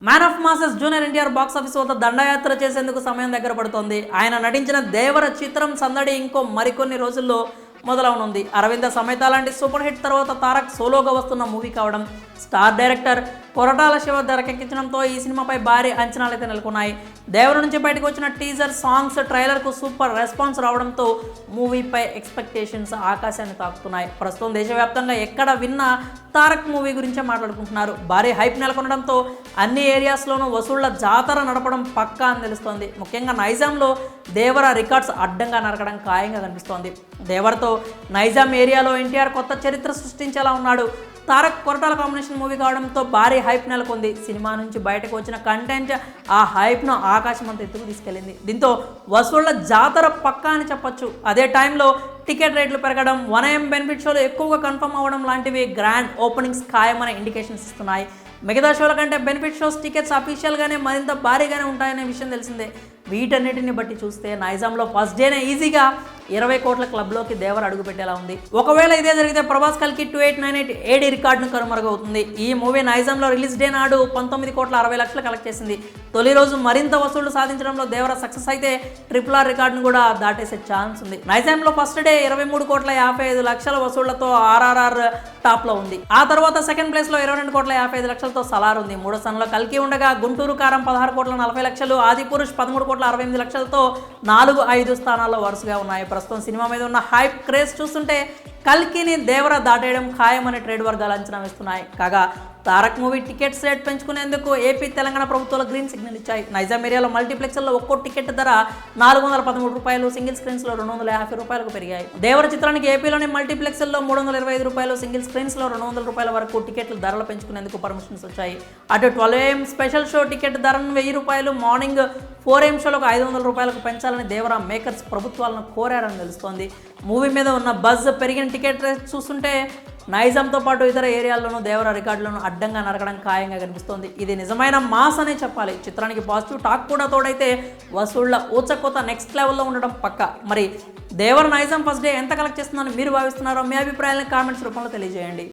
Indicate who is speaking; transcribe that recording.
Speaker 1: Man of masses junior NTR box office వద్ద దండయాత్ర చేసేందుకు సమయం దగ్గర పడుతోంది. ఆయన నటించిన దేవర చిత్రం సందడి ఇంకో మరికొన్ని రోజుల్లో మొదలవనుంది. అరవింద సమేత లాంటి సూపర్ హిట్ తర్వాత తారక్ సోలోగా వస్తున్న మూవీ కావడం, స్టార్ డైరెక్టర్ కొరటాల శివ తెరకెక్కించడంతో ఈ సినిమాపై భారీ అంచనాలైతే నెలకొన్నాయి. దేవర నుంచి బయటకు వచ్చిన టీజర్, సాంగ్స్, ట్రైలర్కు సూపర్ రెస్పాన్స్ రావడంతో మూవీపై ఎక్స్పెక్టేషన్స్ ఆకాశాన్ని తాకుతున్నాయి. ప్రస్తుతం దేశవ్యాప్తంగా ఎక్కడ విన్నా తారక్ మూవీ గురించే మాట్లాడుకుంటున్నారు. భారీ హైప్ నెలకొనడంతో అన్ని ఏరియాస్లోనూ వసూళ్ల జాతర నడపడం పక్కా అని తెలుస్తోంది. ముఖ్యంగా నైజాంలో దేవర రికార్డ్స్ అడ్డంగా నరకడం ఖాయంగా కనిపిస్తోంది. దేవరతో నైజాం ఏరియాలో ఎన్టీఆర్ కొత్త చరిత్ర సృష్టించేలా ఉన్నాడు. తారక్ కొరటాల కాంబినేషన్ మూవీ కావడంతో భారీ హైప్ నెలకొంది. సినిమా నుంచి బయటకు వచ్చిన కంటెంట్ ఆ హైప్ను ఆకాశం అంత ఎత్తుకు తీసుకెళ్లింది. దీంతో వసూళ్ల జాతర పక్కా అని చెప్పొచ్చు. అదే టైంలో టికెట్ రేట్లు పెరగడం, 1am బెనిఫిట్ షోలు ఎక్కువగా కన్ఫర్మ్ అవ్వడం లాంటివి గ్రాండ్ ఓపెనింగ్స్ ఖాయమనే ఇండికేషన్స్ ఇస్తున్నాయి. మిగతా షోల కంటే బెనిఫిట్ షోస్ టికెట్స్ అఫీషియల్గానే మరింత భారీగానే ఉంటాయనే విషయం తెలిసిందే. వీటన్నిటిని బట్టి చూస్తే నైజాంలో ఫస్ట్ డేనే ఈజీగా 20 కోట్ల క్లబ్లోకి దేవర అడుగు పెట్టేలా ఉంది. ఒకవేళ ఇదే జరిగితే ప్రభాస్ కల్కి 2898 ఏడీ రికార్డును కనుమరుగవుతుంది. ఈ మూవీ నైజాంలో రిలీజ్ డే నాడు 19 కోట్ల 60 లక్షలు కలెక్ట్ చేసింది. తొలి రోజు మరింత వసూళ్లు సాధించడంలో దేవర సక్సెస్ అయితే RRR రికార్డును కూడా దాటేసే ఛాన్స్ ఉంది. నైజాంలో ఫస్ట్ డే 23 కోట్ల 55 లక్షల వసూళ్లతో RRR టాప్లో ఉంది. ఆ తర్వాత సెకండ్ ప్లేస్లో 22 కోట్ల 55 లక్షలతో సలార్ ఉంది. మూడో స్థానంలో కల్కి ఉండగా గుంటూరు కారం 16 కోట్ల 40 లక్షలు, ఆదిపురుష్ 13 కోట్ల 68 లక్షలతో 4-5 స్థానాల్లో వరుసగా ఉన్నాయి. ప్రస్తుతం సినిమా మీద ఉన్న హైప్ క్రేజ్ చూస్తుంటే కల్కిని దేవర దాటేయడం ఖాయమని ట్రేడ్ వర్గాలు అంచనా వేస్తున్నాయి. కాగా తారక్ మూవీ టికెట్స్ రేట్ పెంచుకునేందుకు ఏపీ, తెలంగాణ ప్రభుత్వాలు గ్రీన్ సిగ్నల్ ఇచ్చాయి. నైజాం ఏరియాలో మల్టీప్లెక్స్లో ఒక్కో టికెట్ ధర 413 రూపాయలు, సింగిల్ స్క్రీన్స్లో 250 రూపాయలకు పెరిగాయి. దేవర చిత్రానికి ఏపీలోని మల్టీప్లెక్స్లో 325 రూపాయలు, సింగిల్ స్క్రీన్స్లో 200 రూపాయల వరకు టికెట్లు ధరలు పెంచుకునేందుకు పర్మిషన్స్ వచ్చాయి. అటు 12am స్పెషల్ షో టికెట్ ధరను 1000 రూపాయలు, మార్నింగ్ 4am షోలకు 500 రూపాయలకు పెంచాలని దేవర మేకర్స్ ప్రభుత్వాలను కోరారని తెలుస్తోంది. మూవీ మీద ఉన్న బజ్, పెరిగిన టికెట్ రేట్ చూస్తుంటే నైజాంతో పాటు ఇతర ఏరియాల్లోనూ దేవర రికార్డులను అడ్డంగా నరకడం ఖాయంగా కనిపిస్తోంది. ఇది నిజమైన మాస్ అనే చెప్పాలి. చిత్రానికి పాజిటివ్ టాక్ కూడా తోడైతే వసూళ్ల ఊచకోత నెక్స్ట్ లెవెల్లో ఉండడం పక్క. మరి దేవర నైజాం ఫస్ట్ డే ఎంత కలెక్ట్ చేస్తుందని మీరు భావిస్తున్నారో మీ అభిప్రాయాలను కామెంట్స్ రూపంలో తెలియజేయండి.